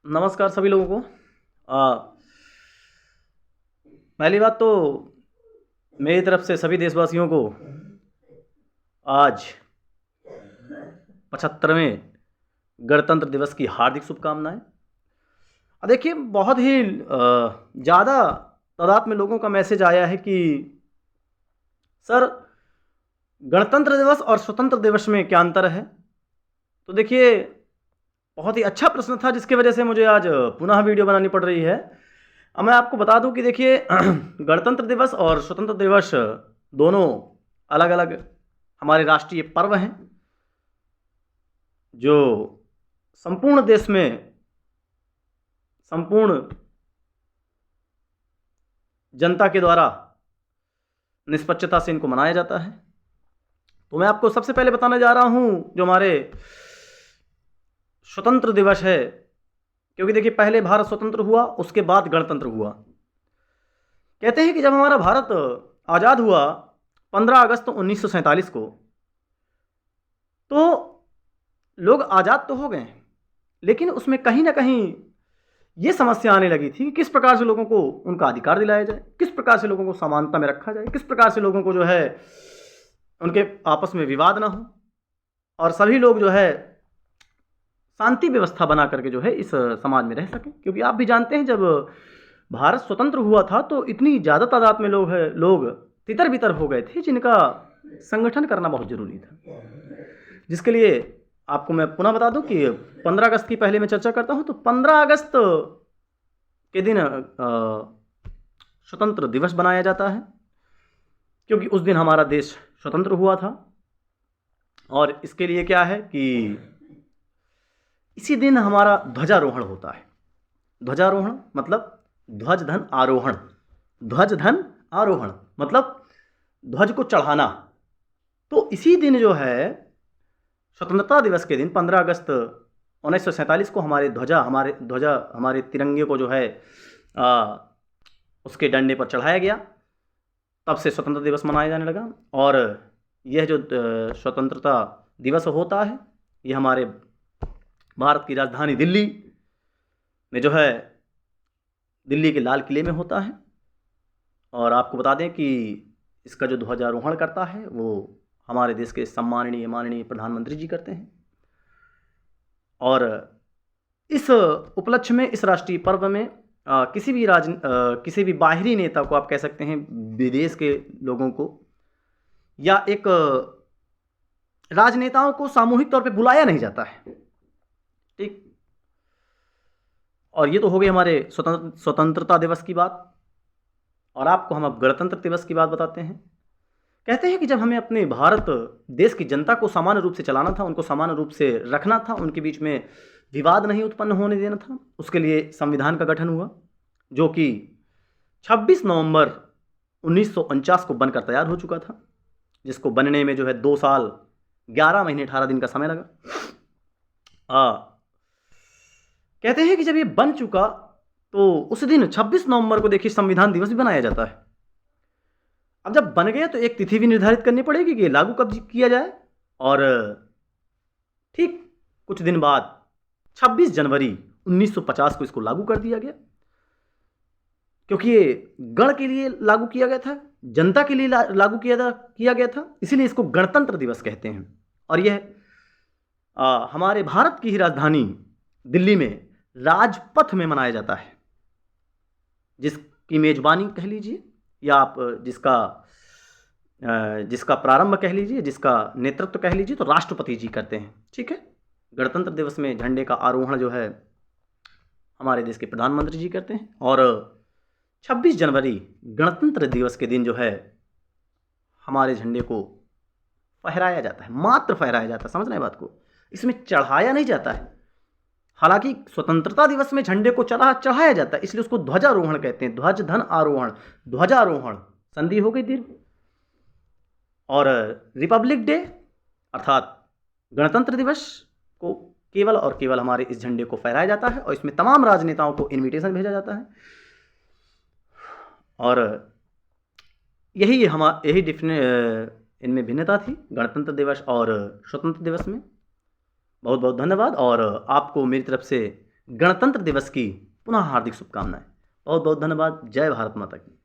नमस्कार सभी लोगों को। पहली बात तो मेरी तरफ से सभी देशवासियों को आज 75वें गणतंत्र दिवस की हार्दिक शुभकामनाएं। देखिए, बहुत ही ज़्यादा तादाद में लोगों का मैसेज आया है कि सर, गणतंत्र दिवस और स्वतंत्र दिवस में क्या अंतर है। तो देखिए, बहुत ही अच्छा प्रश्न था जिसकी वजह से मुझे आज पुनः वीडियो बनानी पड़ रही है। अब मैं आपको बता दूं कि देखिए गणतंत्र दिवस और स्वतंत्र दिवस दोनों अलग अलग हमारे राष्ट्रीय पर्व हैं जो संपूर्ण देश में संपूर्ण जनता के द्वारा निष्पक्षता से इनको मनाया जाता है। तो मैं आपको सबसे पहले बताने जा रहा हूं जो हमारे स्वतंत्र दिवस है, क्योंकि देखिए पहले भारत स्वतंत्र हुआ, उसके बाद गणतंत्र हुआ। कहते हैं कि जब हमारा भारत आज़ाद हुआ 15 अगस्त 1947 को, तो लोग आज़ाद तो हो गए, लेकिन उसमें कहीं ना कहीं ये समस्या आने लगी थी कि किस प्रकार से लोगों को उनका अधिकार दिलाया जाए, किस प्रकार से लोगों को समानता में रखा जाए, किस प्रकार से लोगों को जो है उनके आपस में विवाद ना हो और सभी लोग जो है शांति व्यवस्था बना करके जो है इस समाज में रह सकें। क्योंकि आप भी जानते हैं जब भारत स्वतंत्र हुआ था तो इतनी ज़्यादा तादाद में लोग तितर बितर हो गए थे जिनका संगठन करना बहुत ज़रूरी था। जिसके लिए आपको मैं पुनः बता दूं कि 15 अगस्त की पहले मैं चर्चा करता हूं। तो 15 अगस्त के दिन स्वतंत्र दिवस बनाया जाता है, क्योंकि उस दिन हमारा देश स्वतंत्र हुआ था। और इसके लिए क्या है कि इसी दिन हमारा ध्वजारोहण होता है। ध्वजारोहण मतलब ध्वज धन आरोहण। ध्वज धन आरोहण मतलब ध्वज को चढ़ाना। तो इसी दिन जो है स्वतंत्रता दिवस के दिन 15 अगस्त 1947 को हमारे तिरंगे को जो है उसके डंडे पर चढ़ाया गया। तब से स्वतंत्रता दिवस मनाया जाने लगा। और यह जो स्वतंत्रता दिवस होता है, यह हमारे भारत की राजधानी दिल्ली में जो है दिल्ली के लाल किले में होता है। और आपको बता दें कि इसका जो ध्वजारोहण करता है वो हमारे देश के सम्माननीय माननीय प्रधानमंत्री जी करते हैं। और इस उपलक्ष्य में, इस राष्ट्रीय पर्व में किसी भी बाहरी नेता को, आप कह सकते हैं विदेश के लोगों को या एक राजनेताओं को सामूहिक तौर पे बुलाया नहीं जाता है। ठीक। और ये तो हो गई हमारे स्वतंत्रता दिवस की बात। और आपको हम अब गणतंत्र दिवस की बात बताते हैं। कहते हैं कि जब हमें अपने भारत देश की जनता को समान रूप से चलाना था, उनको समान रूप से रखना था, उनके बीच में विवाद नहीं उत्पन्न होने देना था, उसके लिए संविधान का गठन हुआ, जो कि 26 नवंबर 1949 को बनकर तैयार हो चुका था, जिसको बनने में जो है 2 साल 11 महीने 18 दिन का समय लगा। कहते हैं कि जब ये बन चुका तो उस दिन 26 नवंबर को देखिए संविधान दिवस भी बनाया जाता है। अब जब बन गया तो एक तिथि भी निर्धारित करनी पड़ेगी कि लागू कब किया जाए। और ठीक कुछ दिन बाद 26 जनवरी 1950 को इसको लागू कर दिया गया, क्योंकि ये गण के लिए लागू किया गया था, जनता के लिए लागू किया गया था, इसीलिए इसको गणतंत्र दिवस कहते हैं। और यह हमारे भारत की ही राजधानी दिल्ली में राजपथ में मनाया जाता है, जिसकी मेजबानी कह लीजिए या आप जिसका प्रारंभ कह लीजिए, जिसका नेतृत्व कह लीजिए, तो राष्ट्रपति जी करते हैं। ठीक है। गणतंत्र दिवस में झंडे का आरोहण जो है हमारे देश के प्रधानमंत्री जी करते हैं। और 26 जनवरी गणतंत्र दिवस के दिन जो है हमारे झंडे को फहराया जाता है, मात्र फहराया जाता है। समझना है बात को, इसमें चढ़ाया नहीं जाता है। हालांकि स्वतंत्रता दिवस में झंडे को चढ़ाया जाता है, इसलिए उसको ध्वजारोहण कहते हैं। ध्वज धन आरोहण, ध्वजारोहण संधि हो गई दीर्घ। और रिपब्लिक डे अर्थात गणतंत्र दिवस को केवल और केवल हमारे इस झंडे को फहराया जाता है और इसमें तमाम राजनेताओं को इनविटेशन भेजा जाता है। और यही इनमें भिन्नता थी गणतंत्र दिवस और स्वतंत्र दिवस में। बहुत बहुत धन्यवाद। और आपको मेरी तरफ से गणतंत्र दिवस की पुनः हार्दिक शुभकामनाएं। बहुत बहुत धन्यवाद। जय भारत माता की।